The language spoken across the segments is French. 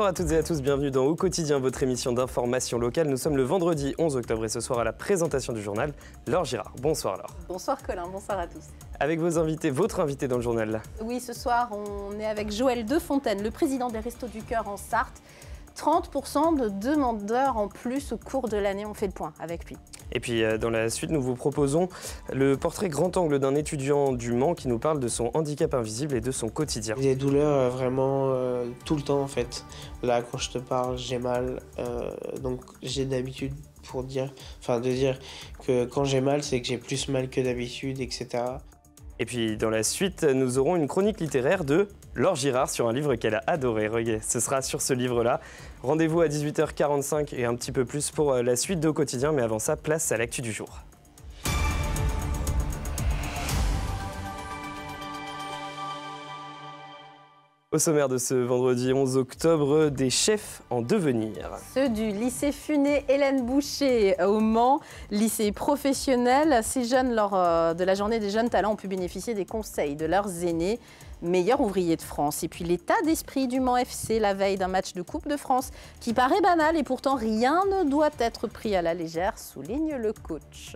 Bonsoir à toutes et à tous, bienvenue dans Au Quotidien, votre émission d'information locale. Nous sommes le vendredi 11 octobre et ce soir à la présentation du journal, Laure Girard. Bonsoir Laure. Bonsoir Colin, bonsoir à tous. Avec vos invités, votre invité dans le journal. Oui, ce soir on est avec Joël Defontaine, le président des Restos du Cœur en Sarthe. 30% de demandeurs en plus au cours de l'année, on fait le point avec lui. Et puis dans la suite, nous vous proposons le portrait grand angle d'un étudiant du Mans qui nous parle de son handicap invisible et de son quotidien. Des douleurs vraiment tout le temps en fait. Là quand je te parle j'ai mal, donc j'ai d'habitude de dire que quand j'ai mal c'est que j'ai plus mal que d'habitude, etc. Et puis dans la suite, nous aurons une chronique littéraire de Laure Girard sur un livre qu'elle a adoré. Ce sera sur ce livre-là. Rendez-vous à 18h45 et un petit peu plus pour la suite d'Au Quotidien. Mais avant ça, place à l'actu du jour. Au sommaire de ce vendredi 11 octobre, des chefs en devenir. Ceux du lycée Funé Hélène Boucher au Mans, lycée professionnel. Ces jeunes, lors de la journée des jeunes talents, ont pu bénéficier des conseils de leurs aînés, meilleurs ouvriers de France. Et puis l'état d'esprit du Mans FC la veille d'un match de Coupe de France qui paraît banal et pourtant rien ne doit être pris à la légère, souligne le coach.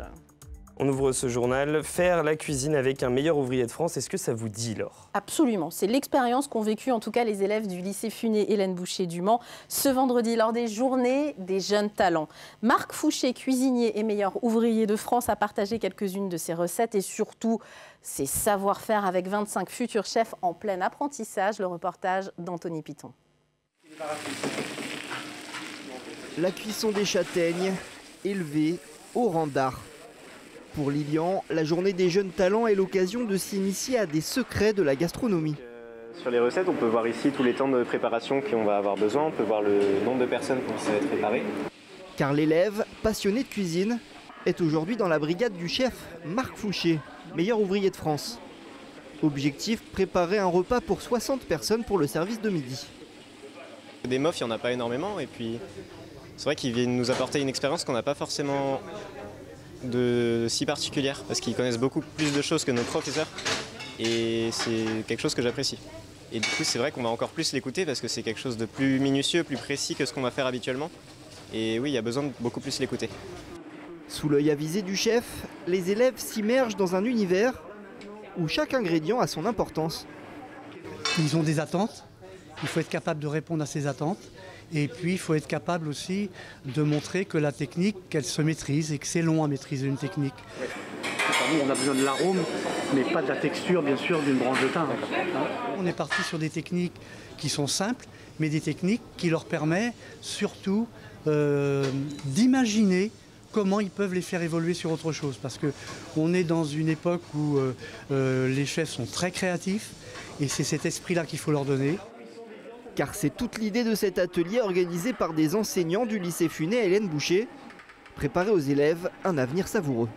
On ouvre ce journal, faire la cuisine avec un meilleur ouvrier de France. Est-ce que ça vous dit, Laure ? Absolument. C'est l'expérience qu'ont vécue en tout cas les élèves du lycée Funé Hélène Boucher du Mans ce vendredi lors des journées des jeunes talents. Marc Fouché, cuisinier et meilleur ouvrier de France, a partagé quelques-unes de ses recettes et surtout ses savoir-faire avec 25 futurs chefs en plein apprentissage. Le reportage d'Anthony Piton. La cuisson des châtaignes, élevée au rang d'art. Pour Lilian, la journée des jeunes talents est l'occasion de s'initier à des secrets de la gastronomie. Sur les recettes, on peut voir ici tous les temps de préparation qu'on va avoir besoin. On peut voir le nombre de personnes qui vont être préparées. Car l'élève, passionné de cuisine, est aujourd'hui dans la brigade du chef Marc Fouché, meilleur ouvrier de France. Objectif, préparer un repas pour 60 personnes pour le service de midi. Des MOF, il n'y en a pas énormément. Et puis, c'est vrai qu'ils viennent nous apporter une expérience qu'on n'a pas forcément de si particulière, parce qu'ils connaissent beaucoup plus de choses que nos professeurs et c'est quelque chose que j'apprécie. Et du coup c'est vrai qu'on va encore plus l'écouter parce que c'est quelque chose de plus minutieux, plus précis que ce qu'on va faire habituellement. Et oui, il y a besoin de beaucoup plus l'écouter. Sous l'œil avisé du chef, les élèves s'immergent dans un univers où chaque ingrédient a son importance. Ils ont des attentes, il faut être capable de répondre à ces attentes. Et puis, il faut être capable aussi de montrer que la technique, qu'elle se maîtrise et que c'est long à maîtriser une technique. Nous, on a besoin de l'arôme, mais pas de la texture, bien sûr, d'une branche de thym. On est parti sur des techniques qui sont simples, mais des techniques qui leur permettent surtout d'imaginer comment ils peuvent les faire évoluer sur autre chose. Parce qu'on est dans une époque où les chefs sont très créatifs et c'est cet esprit-là qu'il faut leur donner. Car c'est toute l'idée de cet atelier organisé par des enseignants du lycée Funé Hélène Boucher, préparer aux élèves un avenir savoureux.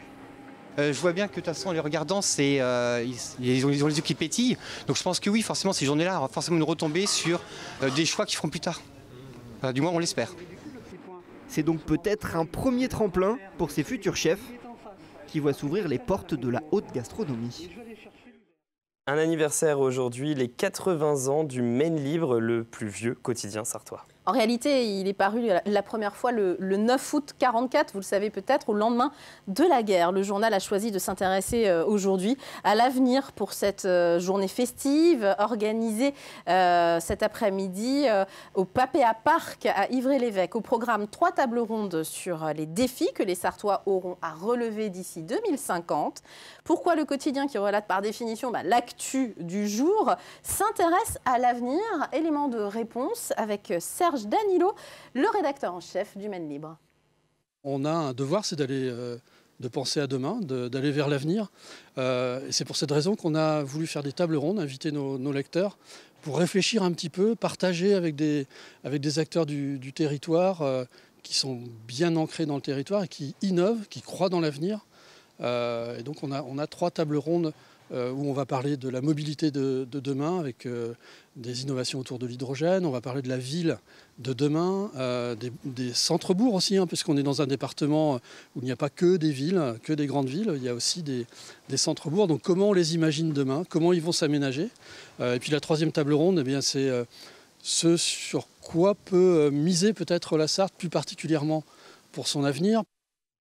Je vois bien que de toute façon, en les regardant, ils ont les yeux qui pétillent. Donc je pense que oui, forcément, ces journées-là auront forcément une retombée sur des choix qu'ils feront plus tard. Enfin, du moins, on l'espère. C'est donc peut-être un premier tremplin pour ces futurs chefs qui voient s'ouvrir les portes de la haute gastronomie. Un anniversaire aujourd'hui, les 80 ans du Maine Libre, le plus vieux quotidien sartois. En réalité, il est paru la première fois le 9 août 1944, vous le savez peut-être, au lendemain de la guerre. Le journal a choisi de s'intéresser aujourd'hui à l'avenir pour cette journée festive organisée cet après-midi au Papéa Park à Ivry-l'Évêque. Au programme, 3 tables rondes sur les défis que les Sartois auront à relever d'ici 2050. Pourquoi le quotidien qui relate par définition l'actu du jour s'intéresse à l'avenir? Élément de réponse avec Serge Danilo, le rédacteur en chef du Maine Libre. On a un devoir, c'est de penser à demain, d'aller vers l'avenir. Et c'est pour cette raison qu'on a voulu faire des tables rondes, inviter nos lecteurs pour réfléchir un petit peu, partager avec des acteurs du territoire qui sont bien ancrés dans le territoire et qui innovent, qui croient dans l'avenir. Et donc on a 3 tables rondes où on va parler de la mobilité de demain avec des innovations autour de l'hydrogène. On va parler de la ville de demain, des centres-bourgs aussi, puisqu'on est dans un département où il n'y a pas que des villes, que des grandes villes. Il y a aussi des centres-bourgs. Donc comment on les imagine demain, comment ils vont s'aménager. Et puis la 3e table ronde, c'est ce sur quoi peut miser peut-être la Sarthe plus particulièrement pour son avenir.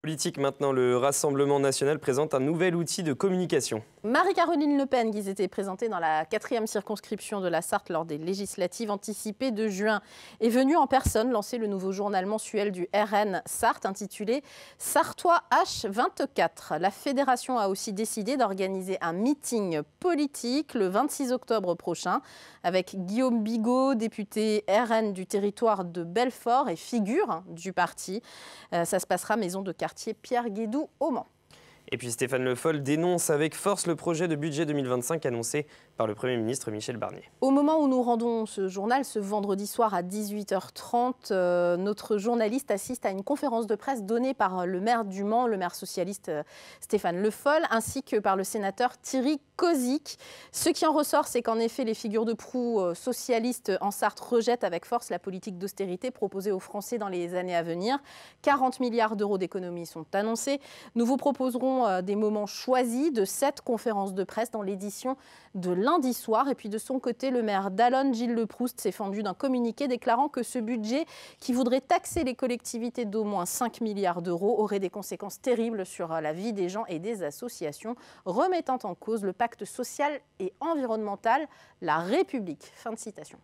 Politique maintenant, le Rassemblement national présente un nouvel outil de communication. Marie-Caroline Le Pen, qui s'était présentée dans la 4e circonscription de la Sarthe lors des législatives anticipées de juin, est venue en personne lancer le nouveau journal mensuel du RN Sarthe intitulé Sartois H24. La fédération a aussi décidé d'organiser un meeting politique le 26 octobre prochain avec Guillaume Bigot, député RN du territoire de Belfort et figure du parti. Ça se passera maison de quartier Pierre Guédou au Mans. Et puis Stéphane Le Foll dénonce avec force le projet de budget 2025 annoncé par le Premier ministre Michel Barnier. Au moment où nous rendons ce journal, ce vendredi soir à 18h30, notre journaliste assiste à une conférence de presse donnée par le maire du Mans, le maire socialiste Stéphane Le Foll, ainsi que par le sénateur Thierry Kozik. Ce qui en ressort, c'est qu'en effet, les figures de proue socialistes en Sarthe rejettent avec force la politique d'austérité proposée aux Français dans les années à venir. 40 milliards d'euros d'économies sont annoncés. Nous vous proposerons des moments choisis de cette conférence de presse dans l'édition de lundi soir. Et puis de son côté, le maire d'Allonnes, Gilles Leproust, s'est fendu d'un communiqué déclarant que ce budget, qui voudrait taxer les collectivités d'au moins 5 milliards d'euros, aurait des conséquences terribles sur la vie des gens et des associations, remettant en cause le pacte social et environnemental, la République. Fin de citation.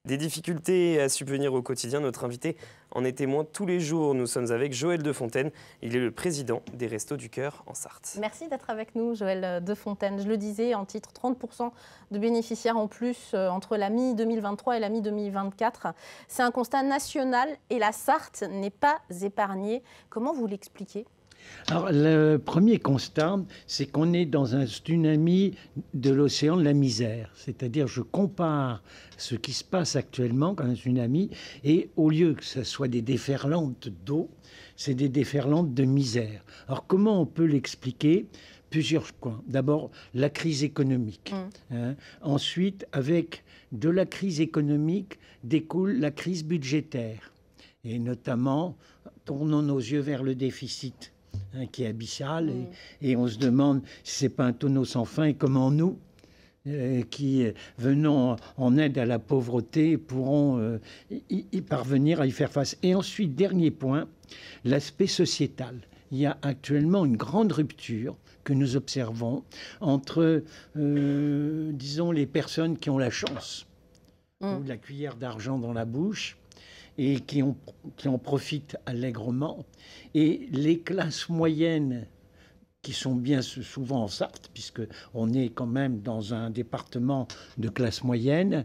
Des difficultés à subvenir au quotidien, notre invité en est témoin tous les jours. Nous sommes avec Joël Defontaine. Il est le président des Restos du Cœur en Sarthe. Merci d'être avec nous, Joël Defontaine. Je le disais, en titre, 30% de bénéficiaires en plus entre la mi-2023 et la mi-2024. C'est un constat national et la Sarthe n'est pas épargnée. Comment vous l'expliquez ? Alors, le premier constat, c'est qu'on est dans un tsunami de l'océan de la misère. C'est-à-dire, je compare ce qui se passe actuellement comme un tsunami, et au lieu que ce soit des déferlantes d'eau, c'est des déferlantes de misère. Alors, comment on peut l'expliquer ? Plusieurs points. D'abord, la crise économique. Ensuite, avec de la crise économique découle la crise budgétaire. Et notamment, tournons nos yeux vers le déficit. Qui est abyssal, et on se demande si ce n'est pas un tonneau sans fin, et comment nous, qui venons en aide à la pauvreté, pourrons y parvenir à y faire face. Et ensuite, dernier point, l'aspect sociétal. Il y a actuellement une grande rupture que nous observons entre, disons, les personnes qui ont la chance, ou la cuillère d'argent dans la bouche, et qui en profitent allègrement, et les classes moyennes qui sont bien souvent en Sarthe, puisqu'on est quand même dans un département de classe moyenne,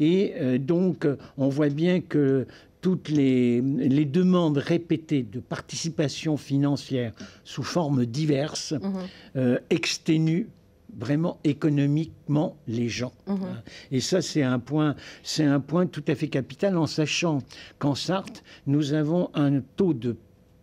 et donc on voit bien que toutes les demandes répétées de participation financière sous formes diverses exténuent vraiment économiquement les gens. Et ça, c'est un point tout à fait capital, en sachant qu'en Sarthe, nous avons un taux de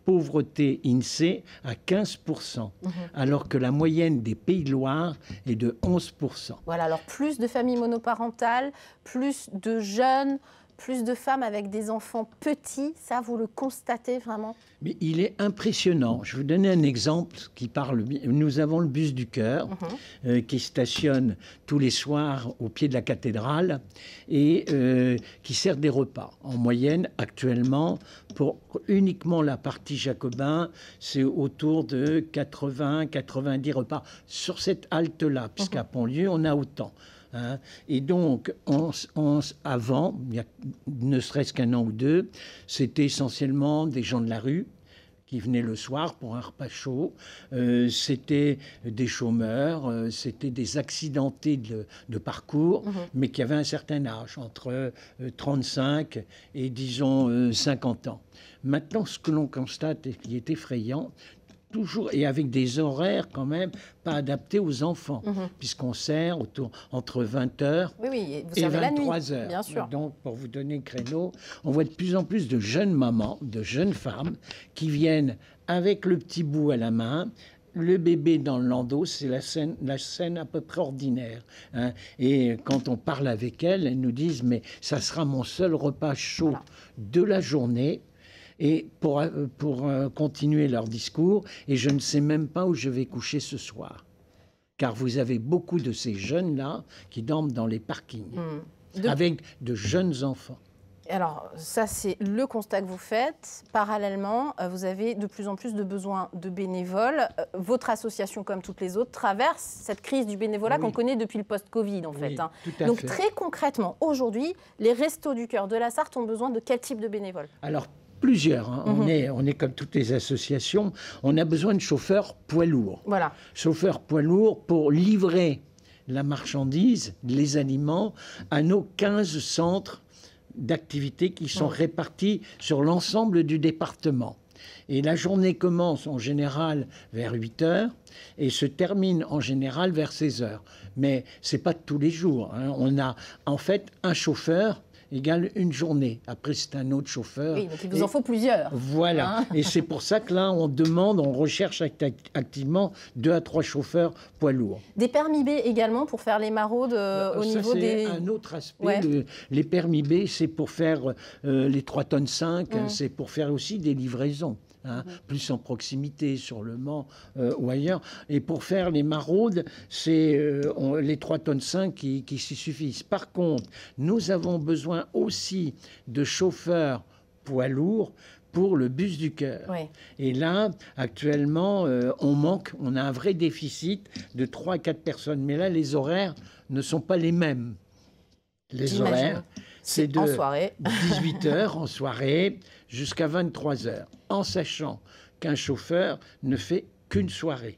pauvreté INSEE à 15%, alors que la moyenne des Pays de Loire est de 11%. Voilà, alors plus de familles monoparentales, plus de jeunes, plus de femmes avec des enfants petits, ça vous le constatez vraiment ? Mais il est impressionnant. Je vais vous donner un exemple qui parle. Nous avons le bus du cœur qui stationne tous les soirs au pied de la cathédrale et qui sert des repas. En moyenne, actuellement, pour uniquement la partie jacobin, c'est autour de 80-90 repas sur cette halte-là, puisqu'à Pontlieu, on a autant. Et donc, avant, il y a ne serait-ce qu'un an ou deux, c'était essentiellement des gens de la rue qui venaient le soir pour un repas chaud. C'était des chômeurs, c'était des accidentés de parcours, mais qui avaient un certain âge, entre 35 et, disons, 50 ans. Maintenant, ce que l'on constate et qui est effrayant, toujours, et avec des horaires quand même pas adaptés aux enfants, puisqu'on sert entre 20h et 23h. Bien sûr. Donc, pour vous donner le créneau, on voit de plus en plus de jeunes mamans, de jeunes femmes qui viennent avec le petit bout à la main, le bébé dans le landau. C'est la scène à peu près ordinaire. Et quand on parle avec elles, elles nous disent « mais ça sera mon seul repas chaud de la journée ». Et pour continuer leur discours, et je ne sais même pas où je vais coucher ce soir. Car vous avez beaucoup de ces jeunes-là qui dorment dans les parkings. avec de jeunes enfants. Alors, ça, c'est le constat que vous faites. Parallèlement, vous avez de plus en plus de besoins de bénévoles. Votre association, comme toutes les autres, traverse cette crise du bénévolat qu'on connaît depuis le post-Covid, en fait. Donc, très concrètement, aujourd'hui, les Restos du Cœur de la Sarthe ont besoin de quel type de bénévoles? Alors, plusieurs. Hein. On est comme toutes les associations. On a besoin de chauffeurs poids lourds. Voilà. Chauffeurs poids lourds pour livrer la marchandise, les aliments, à nos 15 centres d'activités qui sont répartis sur l'ensemble du département. Et la journée commence en général vers 8 heures et se termine en général vers 16 heures. Mais ce n'est pas tous les jours. Hein. On a en fait un chauffeur égale une journée. Après, c'est un autre chauffeur. Oui, donc il vous en faut plusieurs. Voilà. Hein. Et c'est pour ça que là, on recherche activement 2 à 3 chauffeurs poids lourds. Des permis B également pour faire les maraudes au niveau des... C'est un autre aspect. Les permis B, c'est pour faire les 3,5 tonnes. Hein, c'est pour faire aussi des livraisons. Hein, plus en proximité sur le Mans ou ailleurs. Et pour faire les maraudes, c'est les 3,5 tonnes qui s'y suffisent. Par contre, nous avons besoin aussi de chauffeurs poids lourds pour le bus du cœur. Oui. Et là, actuellement, on a un vrai déficit de 3 à 4 personnes. Mais là, les horaires ne sont pas les mêmes. Les horaires, c'est de 18h en soirée jusqu'à 23h, en sachant qu'un chauffeur ne fait qu'une soirée.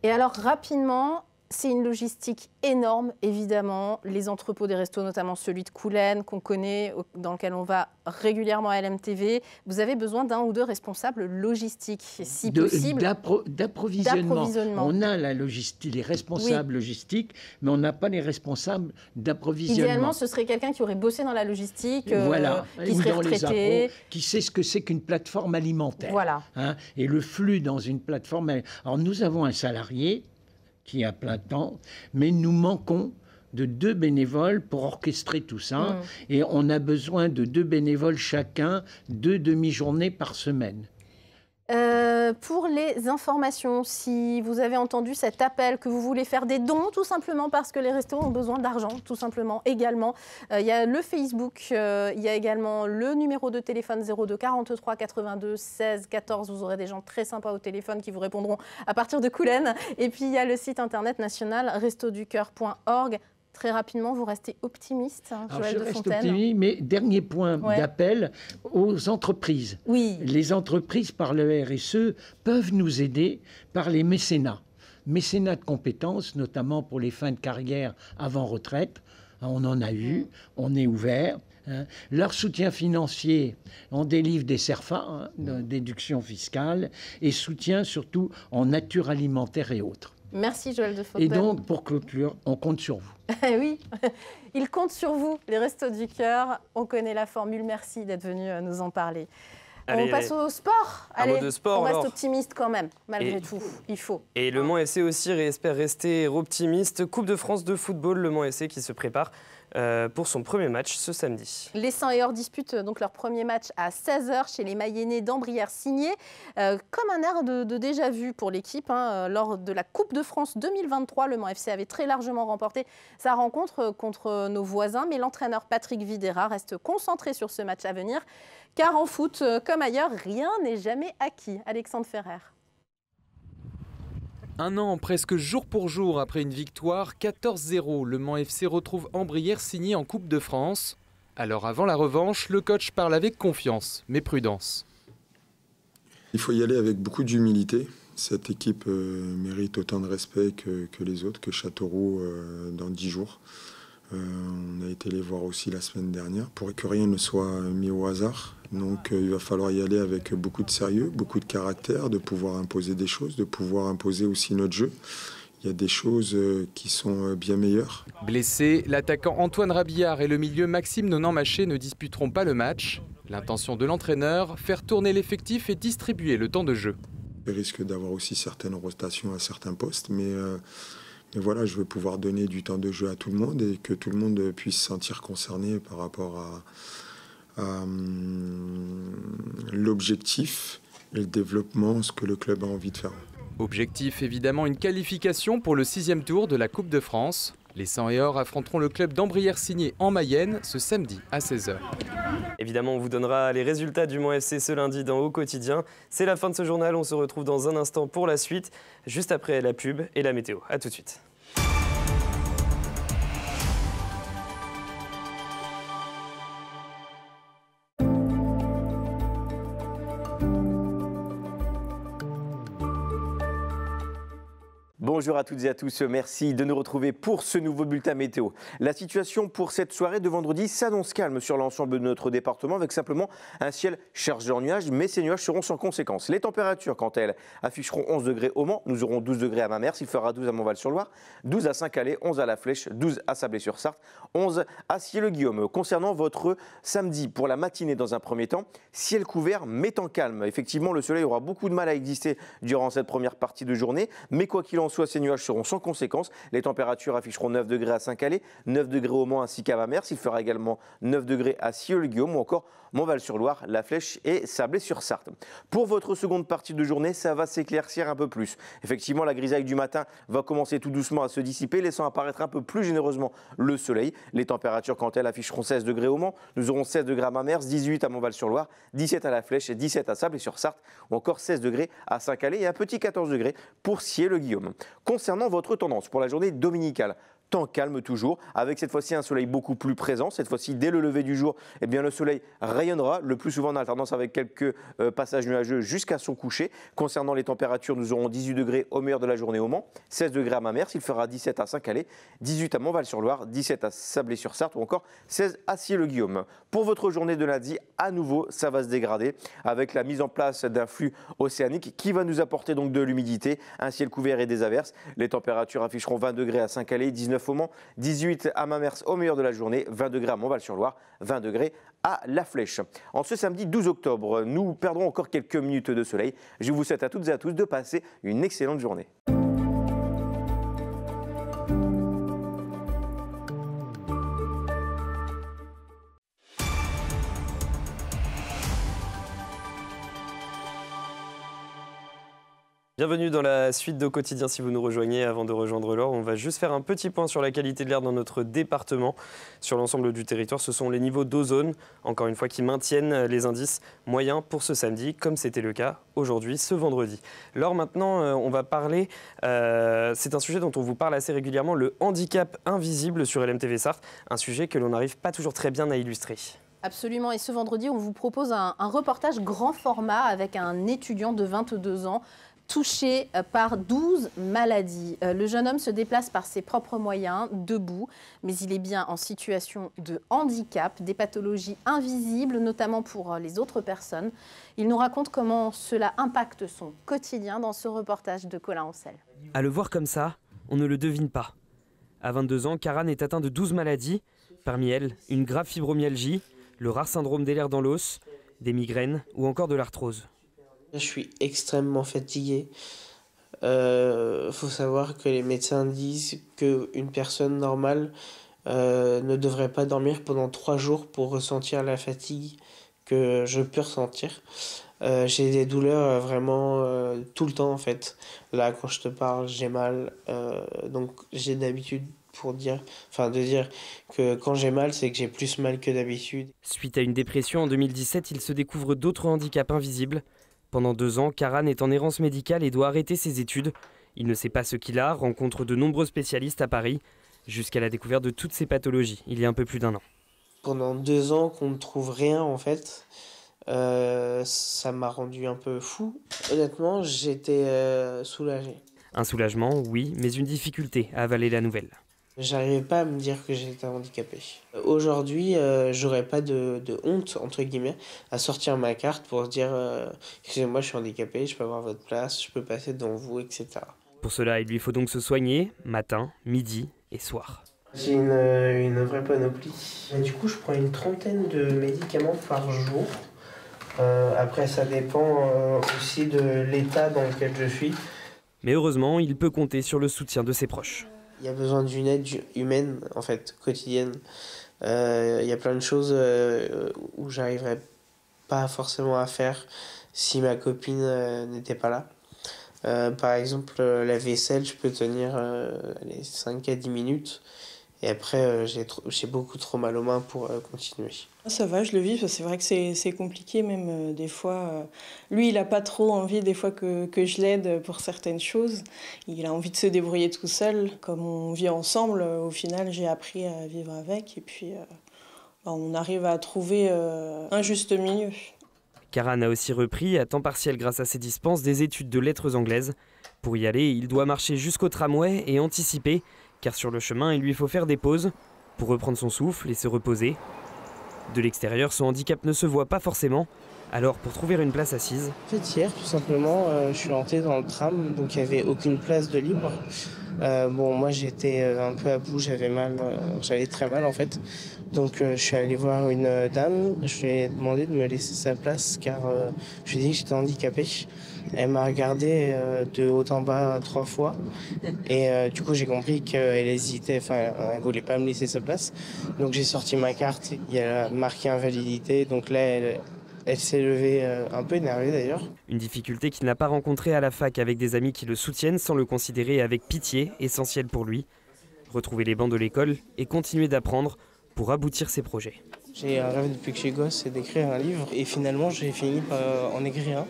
Et alors, rapidement, c'est une logistique énorme, évidemment. Les entrepôts des restos, notamment celui de Coulennes, qu'on connaît, dans lequel on va régulièrement à LMTV. Vous avez besoin d'un ou deux responsables logistiques, si possible. D'approvisionnement. On a la logistique, les responsables logistiques, mais on n'a pas les responsables d'approvisionnement. Idéalement, ce serait quelqu'un qui aurait bossé dans la logistique, qui ou serait dans retraité. Les appros, qui sait ce que c'est qu'une plateforme alimentaire. Voilà. Hein, et le flux dans une plateforme... Alors, nous avons un salarié qui est à plein temps, mais nous manquons de 2 bénévoles pour orchestrer tout ça. Et on a besoin de 2 bénévoles chacun, 2 demi-journées par semaine. Pour les informations, si vous avez entendu cet appel, que vous voulez faire des dons, tout simplement parce que les restos ont besoin d'argent, tout simplement, également. Il y a le Facebook, il y a également le numéro de téléphone 02 43 82 16 14. Vous aurez des gens très sympas au téléphone qui vous répondront à partir de Coulennes. Et puis, il y a le site internet national restoducoeur.org. Très rapidement, vous restez optimiste, Joël de Fontaine. Optimiste, mais dernier point d'appel aux entreprises. Oui. Les entreprises, par le RSE, peuvent nous aider par les mécénats. Mécénats de compétences, notamment pour les fins de carrière avant retraite. On en a eu, on est ouvert. Leur soutien financier, on délivre des CERFA, déduction fiscale, et soutien surtout en nature alimentaire et autres. Merci Joël de Fontaine. Et donc, pour conclure, on compte sur vous. Oui, ils comptent sur vous, les Restos du Cœur. On connaît la formule. Merci d'être venu nous en parler. Allez, on passe au sport. Allez, de sport, on reste optimiste quand même, malgré tout. Il faut. Et le Mans FC aussi espère rester optimiste. Coupe de France de football, le Mans FC qui se prépare pour son premier match ce samedi. Les 100 et Or disputent donc leur premier match à 16h chez les Mayennais d'Ambrières-Signé. Comme un air de déjà-vu pour l'équipe. Lors de la Coupe de France 2023, le Mans FC avait très largement remporté sa rencontre contre nos voisins. Mais l'entraîneur Patrick Videra reste concentré sur ce match à venir. Car en foot, comme ailleurs, rien n'est jamais acquis. Alexandre Ferrer. Un an, presque jour pour jour après une victoire, 14-0, le Mans FC retrouve Ambrières-Signé en Coupe de France. Alors avant la revanche, le coach parle avec confiance, mais prudence. Il faut y aller avec beaucoup d'humilité. Cette équipe mérite autant de respect que les autres, que Châteauroux dans 10 jours. On a été les voir aussi la semaine dernière pour que rien ne soit mis au hasard. Donc il va falloir y aller avec beaucoup de sérieux, beaucoup de caractère, de pouvoir imposer des choses, de pouvoir imposer aussi notre jeu. Il y a des choses qui sont bien meilleures. Blessés, l'attaquant Antoine Rabillard et le milieu Maxime Nonan-Maché ne disputeront pas le match. L'intention de l'entraîneur, faire tourner l'effectif et distribuer le temps de jeu. Il risque d'avoir aussi certaines rotations à certains postes, mais voilà, je veux pouvoir donner du temps de jeu à tout le monde et que tout le monde puisse se sentir concerné par rapport à l'objectif et le développement, ce que le club a envie de faire. Objectif évidemment une qualification pour le 6e tour de la Coupe de France. Les 100 et or affronteront le club d'Ambrières-Signé en Mayenne ce samedi à 16 h. Évidemment, on vous donnera les résultats du Mans FC ce lundi dans Au Quotidien. C'est la fin de ce journal, on se retrouve dans un instant pour la suite, juste après la pub et la météo. A tout de suite. Bonjour à toutes et à tous, merci de nous retrouver pour ce nouveau bulletin météo. La situation pour cette soirée de vendredi s'annonce calme sur l'ensemble de notre département avec simplement un ciel chargé en nuages, mais ces nuages seront sans conséquence. Les températures, quant à elles, afficheront 11 degrés au Mans, nous aurons 12 degrés à Mamers, il fera 12 à Montval-sur-Loire, 12 à Saint-Calais, 11 à La Flèche, 12 à Sablé-sur-Sarthe, 11 à Cieux-le-Guillaume. Concernant votre samedi, pour la matinée dans un premier temps, ciel couvert mais temps calme. Effectivement, le soleil aura beaucoup de mal à exister durant cette première partie de journée, mais quoi qu'il en soit, ces nuages seront sans conséquence. Les températures afficheront 9 degrés à Saint-Calais, 9 degrés au Mans ainsi qu'à Mamers. Il fera également 9 degrés à Cieux-le-Guillaume ou encore Montval-sur-Loire, La Flèche et Sablé-sur-Sarthe. Pour votre seconde partie de journée, ça va s'éclaircir un peu plus. Effectivement, la grisaille du matin va commencer tout doucement à se dissiper, laissant apparaître un peu plus généreusement le soleil. Les températures, quant à elles, afficheront 16 degrés au Mans. Nous aurons 16 degrés à Mamers, 18 à Montval-sur-Loire, 17 à La Flèche et 17 à Sablé-sur-Sarthe ou encore 16 degrés à Saint-Calais et un petit 14 degrés pour Cieux-le-Guillaume. Concernant votre tendance pour la journée dominicale, temps calme toujours, avec cette fois-ci un soleil beaucoup plus présent. Cette fois-ci, dès le lever du jour, eh bien, le soleil rayonnera, le plus souvent en alternance avec quelques passages nuageux jusqu'à son coucher. Concernant les températures, nous aurons 18 degrés au meilleur de la journée au Mans, 16 degrés à Mamers, il fera 17 à Saint-Calais, 18 à Montval-sur-Loire, 17 à Sablé-sur-Sarthe ou encore 16 à Cieux-le-Guillaume. Pour votre journée de lundi, à nouveau, ça va se dégrader avec la mise en place d'un flux océanique qui va nous apporter donc de l'humidité, un ciel couvert et des averses. Les températures afficheront 20 degrés à Saint-Calais, 19 au Mans, 18 à Mamers au meilleur de la journée, 20 degrés à Montval-sur-Loire, 20 degrés à La Flèche. En ce samedi 12 octobre, nous perdrons encore quelques minutes de soleil. Je vous souhaite à toutes et à tous de passer une excellente journée. Bienvenue dans la suite d'Au Quotidien si vous nous rejoignez. Avant de rejoindre l'Or, on va juste faire un petit point sur la qualité de l'air dans notre département. Sur l'ensemble du territoire, ce sont les niveaux d'ozone, encore une fois, qui maintiennent les indices moyens pour ce samedi, comme c'était le cas aujourd'hui, ce vendredi. L'Or, maintenant, on va parler, c'est un sujet dont on vous parle assez régulièrement, le handicap invisible sur LMTV Sarthe, un sujet que l'on n'arrive pas toujours très bien à illustrer. Absolument, et ce vendredi, on vous propose un reportage grand format avec un étudiant de 22 ans, touché par 12 maladies. Le jeune homme se déplace par ses propres moyens, debout, mais il est bien en situation de handicap, des pathologies invisibles, notamment pour les autres personnes. Il nous raconte comment cela impacte son quotidien dans ce reportage de Colin Ancel. À le voir comme ça, on ne le devine pas. À 22 ans, Karan est atteint de 12 maladies, parmi elles une grave fibromyalgie, le rare syndrome des lèvres dans l'os, des migraines ou encore de l'arthrose. Je suis extrêmement fatigué. Faut savoir que les médecins disent qu'une personne normale ne devrait pas dormir pendant 3 jours pour ressentir la fatigue que je peux ressentir. J'ai des douleurs vraiment tout le temps en fait. Là, quand je te parle, j'ai mal. Donc j'ai d'habitude de dire que quand j'ai mal, c'est que j'ai plus mal que d'habitude. Suite à une dépression en 2017, il se découvre d'autres handicaps invisibles. Pendant 2 ans, Karan est en errance médicale et doit arrêter ses études. Il ne sait pas ce qu'il a, rencontre de nombreux spécialistes à Paris, jusqu'à la découverte de toutes ces pathologies, il y a un peu plus d'1 an. Pendant 2 ans qu'on ne trouve rien en fait, ça m'a rendu un peu fou. Honnêtement, j'étais soulagé. Un soulagement, oui, mais une difficulté à avaler la nouvelle. J'arrivais pas à me dire que j'étais handicapé. Aujourd'hui, j'aurais pas de honte, entre guillemets, à sortir ma carte pour dire excusez-moi, je suis handicapé, je peux avoir votre place, je peux passer devant vous, etc. Pour cela, il lui faut donc se soigner, matin, midi et soir. J'ai une vraie panoplie. Et du coup, je prends une 30aine de médicaments par jour. Après, ça dépend aussi de l'état dans lequel je suis. Mais heureusement, il peut compter sur le soutien de ses proches. Il y a besoin d'une aide humaine, en fait, quotidienne. Il y a plein de choses où j'arriverais pas forcément à faire si ma copine n'était pas là. Par exemple, la vaisselle, je peux tenir 5 à 10 minutes. Et après, j'ai beaucoup trop mal aux mains pour continuer. Ça va, je le vis, parce que c'est vrai que c'est compliqué, même des fois. Lui, il n'a pas trop envie, des fois, que je l'aide pour certaines choses. Il a envie de se débrouiller tout seul. Comme on vit ensemble, au final, j'ai appris à vivre avec. Et puis, on arrive à trouver un juste milieu. Karan a aussi repris, à temps partiel grâce à ses dispenses, des études de lettres anglaises. Pour y aller, il doit marcher jusqu'au tramway et anticiper, car sur le chemin, il lui faut faire des pauses pour reprendre son souffle et se reposer. De l'extérieur, son handicap ne se voit pas forcément, alors pour trouver une place assise... En fait, hier, tout simplement, je suis rentré dans le tram, donc il n'y avait aucune place de libre. Moi, j'étais un peu à bout, j'avais très mal en fait. Donc je suis allé voir une dame, je lui ai demandé de me laisser sa place car je lui ai dit que j'étais handicapé. Elle m'a regardé de haut en bas 3 fois et du coup j'ai compris qu'elle hésitait, elle voulait pas me laisser sa place. Donc j'ai sorti ma carte, il y a marqué invalidité, donc là elle s'est levée un peu énervée d'ailleurs. Une difficulté qu'il n'a pas rencontrée à la fac avec des amis qui le soutiennent sans le considérer avec pitié, essentiel pour lui. Retrouver les bancs de l'école et continuer d'apprendre pour aboutir ses projets. J'ai un rêve depuis que je suis gosse, c'est d'écrire un livre et finalement j'ai fini par en écrire un.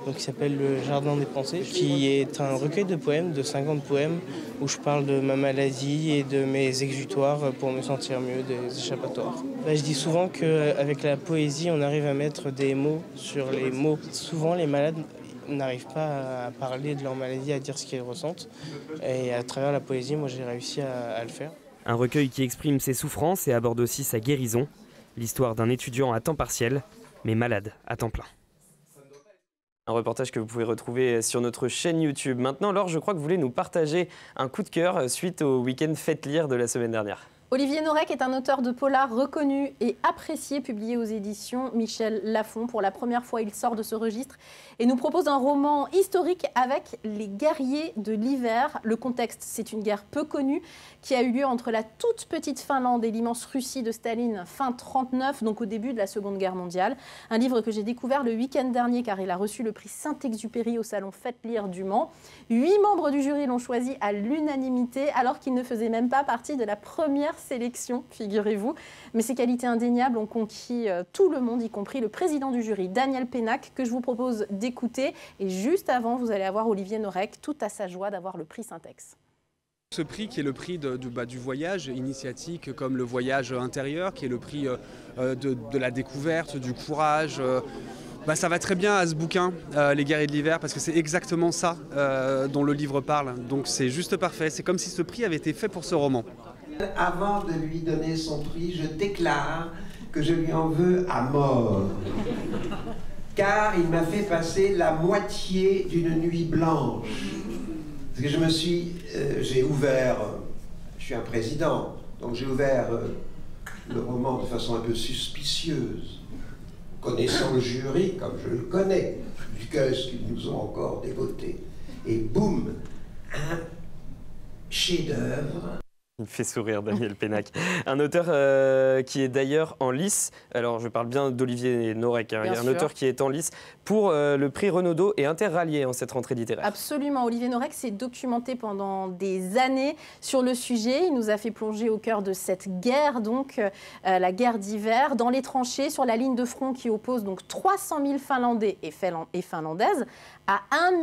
Donc, qui s'appelle Le Jardin des Pensées, qui est un recueil de poèmes, de 50 poèmes, où je parle de ma maladie et de mes exutoires pour me sentir mieux, des échappatoires. Je dis souvent qu'avec la poésie, on arrive à mettre des mots sur les mots. Souvent, les malades n'arrivent pas à parler de leur maladie, à dire ce qu'ils ressentent. Et à travers la poésie, moi, j'ai réussi à le faire. Un recueil qui exprime ses souffrances et aborde aussi sa guérison. L'histoire d'un étudiant à temps partiel, mais malade à temps plein. Un reportage que vous pouvez retrouver sur notre chaîne YouTube. Maintenant, Laure, je crois que vous voulez nous partager un coup de cœur suite au week-end Faites lire de la semaine dernière. Olivier Norek est un auteur de polar reconnu et apprécié, publié aux éditions Michel Lafon. Pour la première fois, il sort de ce registre et nous propose un roman historique avec les guerriers de l'hiver. Le contexte, c'est une guerre peu connue qui a eu lieu entre la toute petite Finlande et l'immense Russie de Staline fin 1939, donc au début de la Seconde Guerre mondiale. Un livre que j'ai découvert le week-end dernier car il a reçu le prix Saint-Exupéry au salon Faites lire du Mans. 8 membres du jury l'ont choisi à l'unanimité alors qu'il ne faisait même pas partie de la première sélection, figurez-vous. Mais ses qualités indéniables ont conquis tout le monde, y compris le président du jury, Daniel Pénac, que je vous propose d'écouter. Et juste avant, vous allez avoir Olivier Norek, tout à sa joie d'avoir le prix Syntex. Ce prix qui est le prix du voyage initiatique comme le voyage intérieur, qui est le prix de la découverte, du courage. Ça va très bien à ce bouquin, Les guerriers de l'hiver, parce que c'est exactement ça dont le livre parle. Donc c'est juste parfait, c'est comme si ce prix avait été fait pour ce roman. Avant de lui donner son prix, je déclare que je lui en veux à mort. Car il m'a fait passer la moitié d'une nuit blanche. Parce que j'ai ouvert, je suis un président, donc j'ai ouvert le roman de façon un peu suspicieuse, connaissant le jury comme je le connais, qu'est-ce qu'ils nous ont encore dégoté. Et boum, un chef-d'œuvre. Il me fait sourire, Daniel Pénac. Un auteur qui est d'ailleurs en lice, alors je parle bien d'Olivier Norek, il y a un auteur qui est en lice pour le prix Renaudot et Interrallié en cette rentrée littéraire. Absolument, Olivier Norek s'est documenté pendant des années sur le sujet. Il nous a fait plonger au cœur de cette guerre, donc la guerre d'hiver, dans les tranchées, sur la ligne de front qui oppose donc 300 000 Finlandais et Finlandaises à 1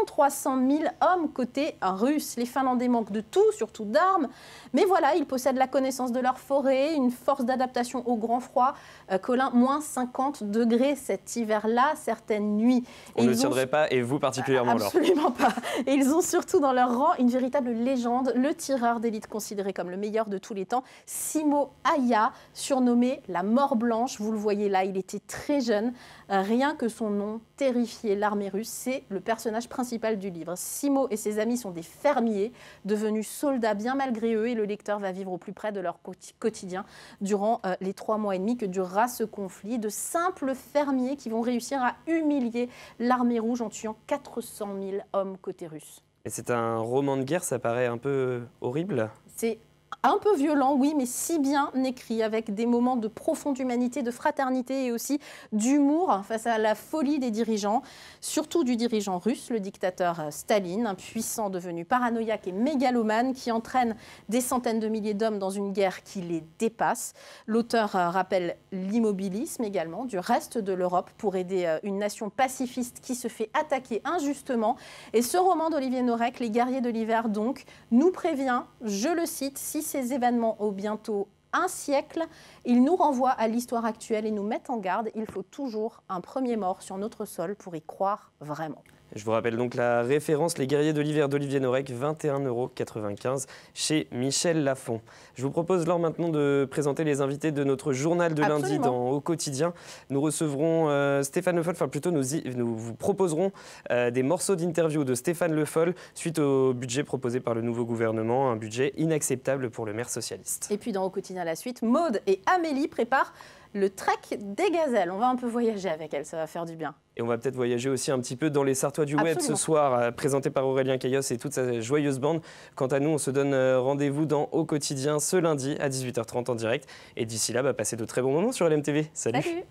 300 000 hommes côté russe. Les Finlandais manquent de tout, surtout d'armes. Mais voilà, ils possèdent la connaissance de leur forêt, une force d'adaptation au grand froid. Colin, moins 50 degrés cet hiver-là, certaines nuits. On ne tiendrait pas, et vous particulièrement, Laure. Absolument pas. Et ils ont surtout dans leur rang une véritable légende, le tireur d'élite considéré comme le meilleur de tous les temps, Simo Aya, surnommé la mort blanche. Vous le voyez là, il était très jeune. Rien que son nom terrifiait l'armée russe. C'est le personnage principal du livre. Simo et ses amis sont des fermiers, devenus soldats bien malgré eux, et le lecteur va vivre au plus près de leur quotidien durant les 3 mois et demi que durera ce conflit. De simples fermiers qui vont réussir à humilier l'armée rouge en tuant 400 000 hommes côté russe. Et c'est un roman de guerre, ça paraît un peu horrible ? C'est Un peu violent, oui, mais si bien écrit, avec des moments de profonde humanité, de fraternité et aussi d'humour face à la folie des dirigeants, surtout du dirigeant russe, le dictateur Staline, un puissant devenu paranoïaque et mégalomane qui entraîne des centaines de milliers d'hommes dans une guerre qui les dépasse. L'auteur rappelle l'immobilisme également du reste de l'Europe pour aider une nation pacifiste qui se fait attaquer injustement. Et ce roman d'Olivier Norek, Les guerriers de l'hiver donc, nous prévient, je le cite, si ces événements ont bientôt un siècle, ils nous renvoient à l'histoire actuelle et nous mettent en garde. Il faut toujours un premier mort sur notre sol pour y croire vraiment. Je vous rappelle donc la référence Les guerriers de l'hiver d'Olivier Norek, 21,95 € chez Michel Lafon. Je vous propose, Laure, maintenant de présenter les invités de notre journal de lundi dans Au Quotidien. Nous recevrons Stéphane Le Foll, enfin plutôt nous vous proposerons des morceaux d'interview de Stéphane Le Foll suite au budget proposé par le nouveau gouvernement, un budget inacceptable pour le maire socialiste. Et puis dans Au Quotidien la suite, Maude et Amélie préparent le trek des gazelles. On va un peu voyager avec elles, ça va faire du bien. Et on va peut-être voyager aussi un petit peu dans les Sartois du web ce soir, présenté par Aurélien Caillos et toute sa joyeuse bande. Quant à nous, on se donne rendez-vous dans Au Quotidien ce lundi à 18h30 en direct. Et d'ici là, passez de très bons moments sur LMTV. Salut.